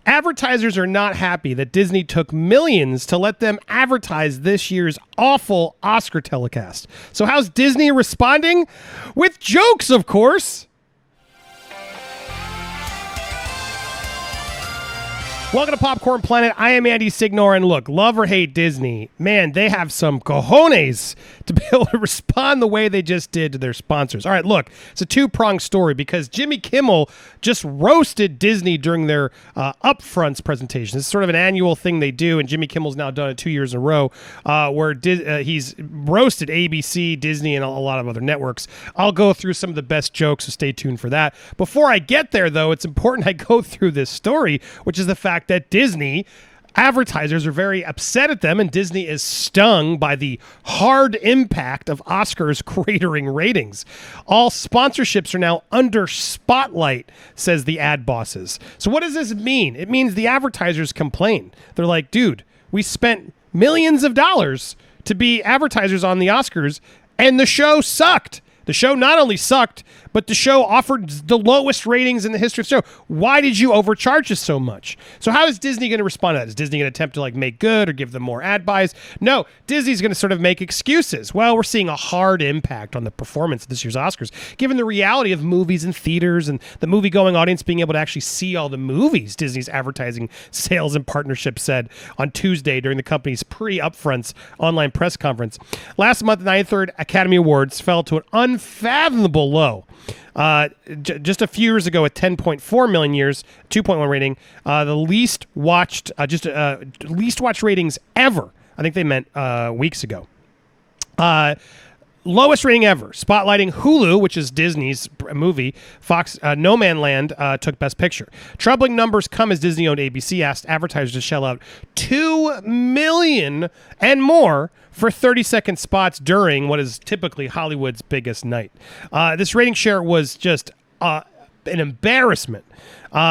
Advertisers are not happy that Disney took millions to let them advertise this year's awful Oscar telecast. So how's Disney responding? With jokes, of course. Welcome to Popcorn Planet. I am Andy Signore, and look, love or hate Disney, man, they have some cojones to be able to respond the way they just did to their sponsors. All right, look, it's a two-pronged story because Jimmy Kimmel just roasted Disney during their Upfronts presentation. This is sort of an annual thing they do, and Jimmy Kimmel's now done it 2 years in a row, where he's roasted ABC, Disney, and a lot of other networks. I'll go through some of the best jokes, so stay tuned for that. Before I get there, though, it's important I go through this story, which is the fact that Disney advertisers are very upset at them, and Disney is stung by the hard impact of Oscars cratering ratings. All sponsorships are now under spotlight, says the ad bosses. So what does this mean? It means the advertisers complain. They're like, dude, we spent millions of dollars to be advertisers on the Oscars, and the show sucked. The show not only sucked, but the show offered the lowest ratings in the history of the show. Why did you overcharge us so much? So how is Disney going to respond to that? Is Disney going to attempt to make good or give them more ad buys? No, Disney's going to sort of make excuses. Well, we're seeing a hard impact on the performance of this year's Oscars, given the reality of movies in theaters and the movie-going audience being able to actually see all the movies, Disney's advertising sales and partnership said on Tuesday during the company's pre-Upfronts online press conference. Last month, the 93rd Academy Awards fell to an unfathomable low. Just a few years ago at 10.4 million years, 2.1 rating, the least watched ratings ever. I think they meant weeks ago. Lowest rating ever, spotlighting Hulu, which is Disney's movie. Fox No Man Land took Best Picture. Troubling numbers come as Disney-owned ABC asked advertisers to shell out $2 million and more for 30-second spots during what is typically Hollywood's biggest night. This rating share was just an embarrassment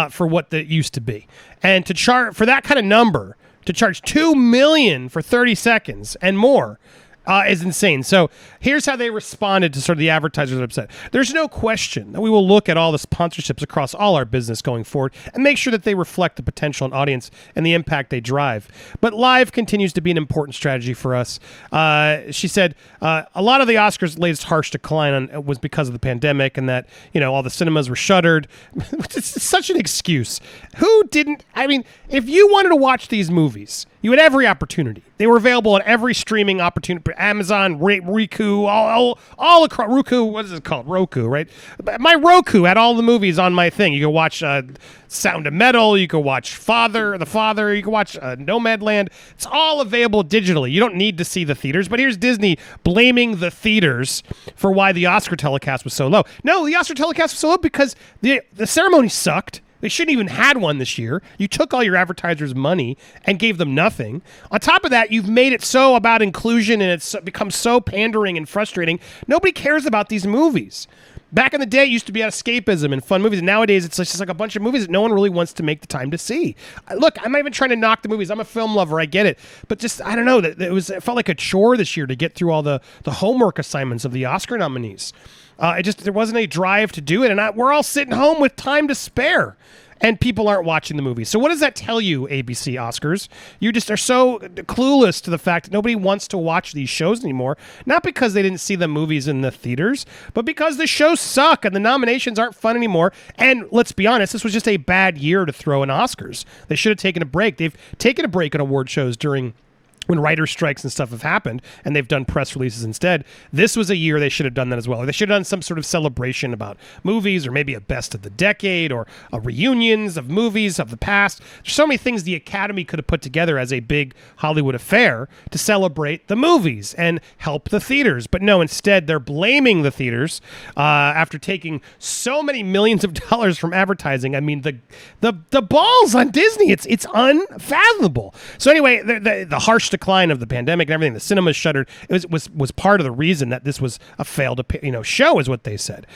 for what it used to be. And to chart for that kind of number, to charge $2 million for 30 seconds and more, is insane. So here's how they responded to sort of the advertisers upset. There's no question that we will look at all the sponsorships across all our business going forward and make sure that they reflect the potential and audience and the impact they drive. But live continues to be an important strategy for us. She said a lot of the Oscars' latest harsh decline was because of the pandemic and that, all the cinemas were shuttered. It's such an excuse. Who didn't? I mean, if you wanted to watch these movies, you had every opportunity. They were available on every streaming opportunity, Amazon, Roku, all across. Roku, what is it called? Roku, right? My Roku had all the movies on my thing. You could watch Sound of Metal. You could watch The Father. You could watch Nomadland. It's all available digitally. You don't need to see the theaters. But here's Disney blaming the theaters for why the Oscar telecast was so low. No, the Oscar telecast was so low because the ceremony sucked. They shouldn't even had one this year. You took all your advertisers' money and gave them nothing. On top of that, you've made it so about inclusion and it's become so pandering and frustrating. Nobody cares about these movies. Back in the day, it used to be about escapism and fun movies. And nowadays, it's just like a bunch of movies that no one really wants to make the time to see. Look, I'm not even trying to knock the movies. I'm a film lover. I get it. But just, I don't know. It felt like a chore this year to get through all the homework assignments of the Oscar nominees. There wasn't a drive to do it. And we're all sitting home with time to spare. And people aren't watching the movie. So what does that tell you, ABC Oscars? You just are so clueless to the fact that nobody wants to watch these shows anymore. Not because they didn't see the movies in the theaters, but because the shows suck and the nominations aren't fun anymore. And let's be honest, this was just a bad year to throw in Oscars. They should have taken a break. They've taken a break on award shows during when writer strikes and stuff have happened, and they've done press releases instead. This was a year they should have done that as well. Or they should have done some sort of celebration about movies, or maybe a best of the decade, or a reunions of movies of the past. There's so many things the Academy could have put together as a big Hollywood affair to celebrate the movies and help the theaters. But no, instead, they're blaming the theaters after taking so many millions of dollars from advertising. I mean, the balls on Disney, it's unfathomable. So anyway, the harsh decline of the pandemic and everything, the cinemas shuttered. It was part of the reason that this was a failed show, is what they said.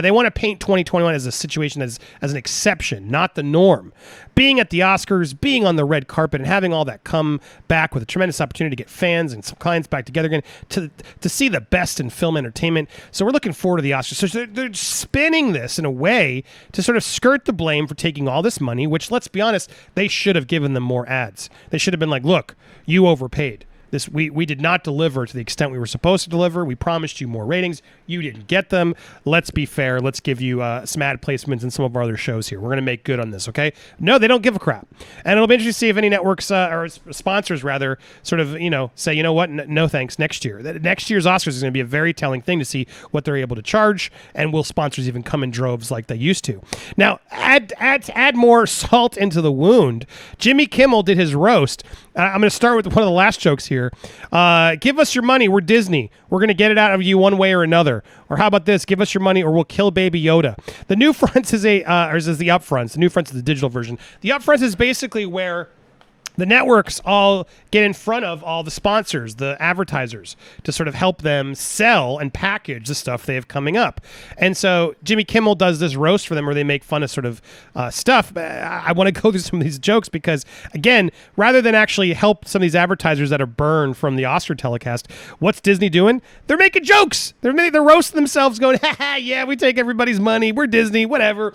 They want to paint 2021 as a situation as an exception, not the norm. Being at the Oscars, being on the red carpet, and having all that come back with a tremendous opportunity to get fans and some clients back together again to see the best in film entertainment. So we're looking forward to the Oscars. So they're spinning this in a way to sort of skirt the blame for taking all this money, which, let's be honest, they should have given them more ads. They should have been like, look, you overpaid. We did not deliver to the extent we were supposed to deliver. We promised you more ratings. You didn't get them. Let's be fair. Let's give you some ad placements in some of our other shows here. We're going to make good on this, okay? No, they don't give a crap. And it'll be interesting to see if any networks or sponsors, rather, sort of, say, you know what? No thanks next year. Next year's Oscars is going to be a very telling thing to see what they're able to charge, and will sponsors even come in droves like they used to. Now, add more salt into the wound. Jimmy Kimmel did his roast. I'm going to start with one of the last jokes here. Give us your money. We're Disney. We're going to get it out of you one way or another. Or how about this? Give us your money or we'll kill Baby Yoda. The New Fronts is the Upfronts. The New Fronts is the digital version. The Upfronts is basically where the networks all get in front of all the sponsors, the advertisers, to sort of help them sell and package the stuff they have coming up. And so Jimmy Kimmel does this roast for them where they make fun of sort of stuff. I want to go through some of these jokes because, again, rather than actually help some of these advertisers that are burned from the Oscar telecast, what's Disney doing? They're making jokes. They're roasting themselves going, ha, yeah, we take everybody's money. We're Disney, whatever.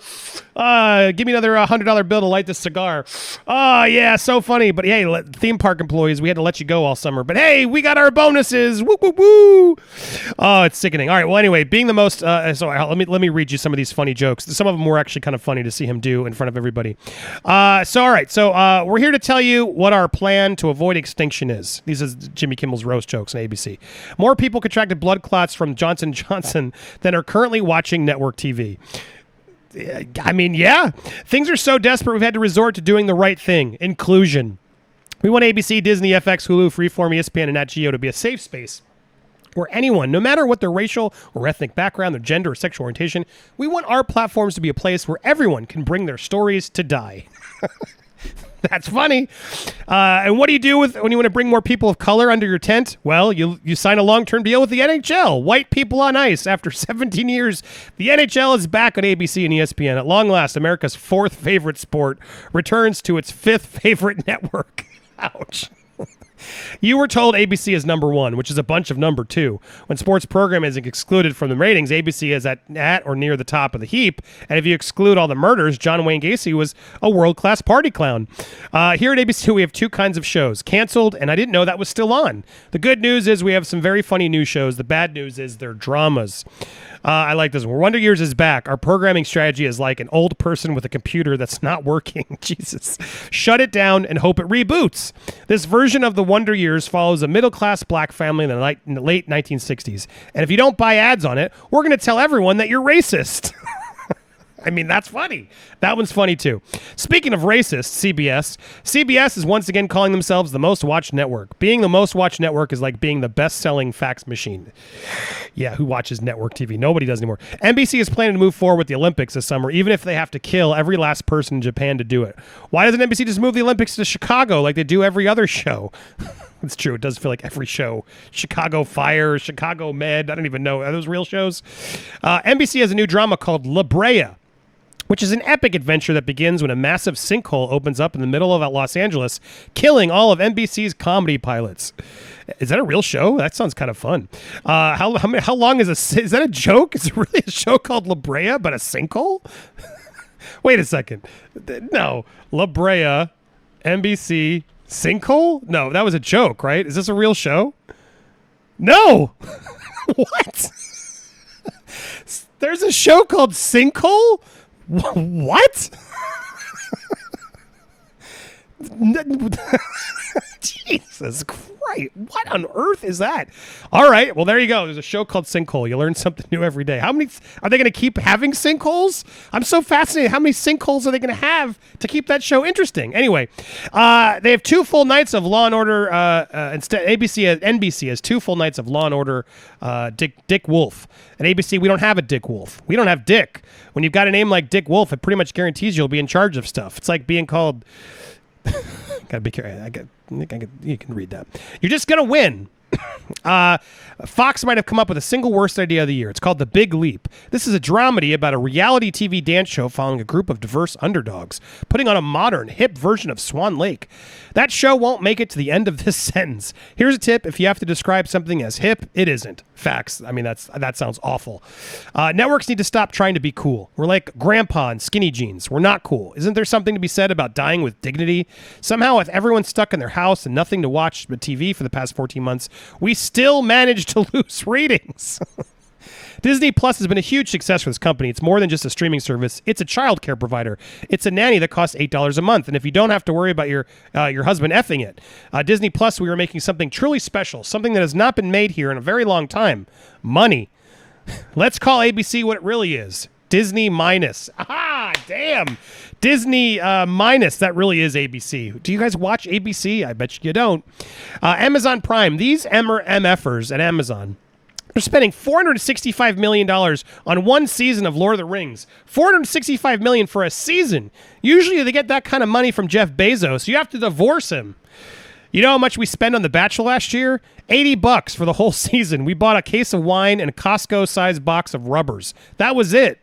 Give me another $100 bill to light this cigar. Oh, yeah, so funny. But hey, theme park employees, we had to let you go all summer. But hey, we got our bonuses. Woo, woo, woo. Oh, it's sickening. All right. Well, anyway, being the most, let me read you some of these funny jokes. Some of them were actually kind of funny to see him do in front of everybody. All right. So we're here to tell you what our plan to avoid extinction is. These are Jimmy Kimmel's roast jokes on ABC. More people contracted blood clots from Johnson & Johnson than are currently watching network TV. I mean, yeah. Things are so desperate, we've had to resort to doing the right thing. Inclusion. We want ABC, Disney, FX, Hulu, Freeform, ESPN, and Nat Geo to be a safe space where anyone, no matter what their racial or ethnic background, their gender or sexual orientation, we want our platforms to be a place where everyone can bring their stories to die. That's funny. And what do you do when you want to bring more people of color under your tent? Well, you sign a long-term deal with the NHL. White people on ice. After 17 years, the NHL is back on ABC and ESPN. At long last, America's fourth favorite sport returns to its fifth favorite network. Ouch. You were told ABC is number one, which is a bunch of number two. When sports programming is excluded from the ratings, ABC is at or near the top of the heap. And if you exclude all the murders, John Wayne Gacy was a world-class party clown. Here at ABC, we have two kinds of shows. Canceled, and I didn't know that was still on. The good news is we have some very funny new shows. The bad news is they're dramas. I like this one. Wonder Years is back. Our programming strategy is like an old person with a computer that's not working. Jesus. Shut it down and hope it reboots. This version of the Wonder Years follows a middle-class black family in the late 1960s. And if you don't buy ads on it, we're going to tell everyone that you're racist. I mean, that's funny. That one's funny, too. Speaking of racist, CBS is once again calling themselves the most watched network. Being the most watched network is like being the best-selling fax machine. Yeah, who watches network TV? Nobody does anymore. NBC is planning to move forward with the Olympics this summer, even if they have to kill every last person in Japan to do it. Why doesn't NBC just move the Olympics to Chicago like they do every other show? It's true. It does feel like every show. Chicago Fire, Chicago Med. I don't even know. Are those real shows? NBC has a new drama called La Brea, which is an epic adventure that begins when a massive sinkhole opens up in the middle of Los Angeles, killing all of NBC's comedy pilots. Is that a real show? That sounds kind of fun. How long is is that a joke? Is it really a show called La Brea, but a sinkhole? Wait a second. No. La Brea, NBC, sinkhole? No, that was a joke, right? Is this a real show? No. What? There's a show called Sinkhole? What? Jesus Christ. What on earth is that? All right. Well, there you go. There's a show called Sinkhole. You learn something new every day. How many are they going to keep having sinkholes? I'm so fascinated. How many sinkholes are they going to have to keep that show interesting? Anyway, they have 2 full nights of Law and Order. Instead, NBC has 2 full nights of Law and Order. Dick Wolf. At ABC, we don't have a Dick Wolf. We don't have Dick. When you've got a name like Dick Wolf, it pretty much guarantees you'll be in charge of stuff. It's like being called Gotta be careful. You can read that. You're just gonna win. Fox might have come up with a single worst idea of the year. It's called The Big Leap. This is a dramedy about a reality TV dance show following a group of diverse underdogs, putting on a modern, hip version of Swan Lake. That show won't make it to the end of this sentence. Here's a tip. If you have to describe something as hip, it isn't. Facts. I mean, that sounds awful. Networks need to stop trying to be cool. We're like grandpa in skinny jeans. We're not cool. Isn't there something to be said about dying with dignity? Somehow, with everyone stuck in their house and nothing to watch but TV for the past 14 months, we still managed to lose ratings. Disney Plus has been a huge success for this company. It's more than just a streaming service. It's a child care provider. It's a nanny that costs $8 a month. And if you don't have to worry about your husband effing it, Disney Plus, we are making something truly special, something that has not been made here in a very long time. Money. Let's call ABC what it really is. Disney minus. Aha, damn. Disney minus. That really is ABC. Do you guys watch ABC? I bet you don't. Amazon Prime. These MFers at Amazon, they're spending $465 million on one season of Lord of the Rings. $465 million for a season. Usually they get that kind of money from Jeff Bezos. You have to divorce him. You know how much we spent on The Bachelor last year? $80 for the whole season. We bought a case of wine and a Costco-sized box of rubbers. That was it.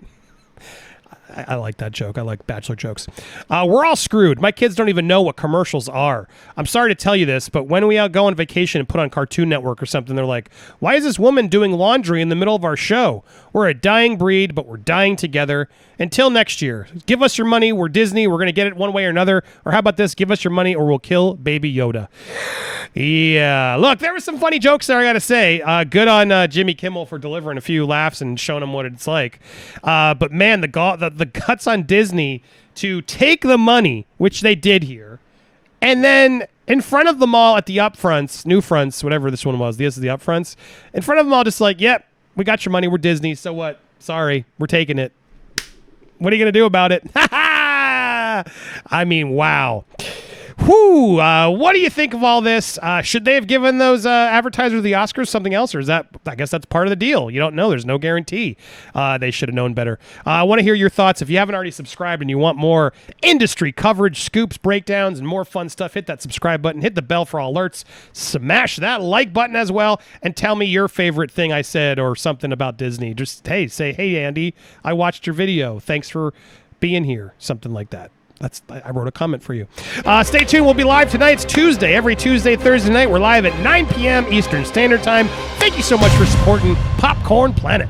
I like that joke. I like Bachelor jokes. We're all screwed. My kids don't even know what commercials are. I'm sorry to tell you this, but when we go on vacation and put on Cartoon Network or something, they're like, why is this woman doing laundry in the middle of our show? We're a dying breed, but we're dying together. Until next year, give us your money. We're Disney. We're going to get it one way or another. Or how about this? Give us your money or we'll kill Baby Yoda. Yeah. Look, there were some funny jokes there, I got to say. Good on Jimmy Kimmel for delivering a few laughs and showing them what it's like. But man, the guts on Disney to take the money, which they did here, and then in front of them all at the Upfronts, New Fronts, whatever this one was, this is the Upfronts, in front of them all just like, yep, we got your money. We're Disney. So what? Sorry. We're taking it. What are you going to do about it? I mean, wow. Whew. What do you think of all this? Should they have given those advertisers the Oscars something else, or is that? I guess that's part of the deal. You don't know. There's no guarantee. They should have known better. I want to hear your thoughts. If you haven't already subscribed and you want more industry coverage, scoops, breakdowns, and more fun stuff, hit that subscribe button. Hit the bell for all alerts. Smash that like button as well, and tell me your favorite thing I said or something about Disney. Just say, hey, Andy, I watched your video. Thanks for being here. Something like that. I wrote a comment for you. Stay tuned. We'll be live tonight. It's Tuesday. Every Tuesday, Thursday night. We're live at 9 p.m. Eastern Standard Time. Thank you so much for supporting Popcorn Planet.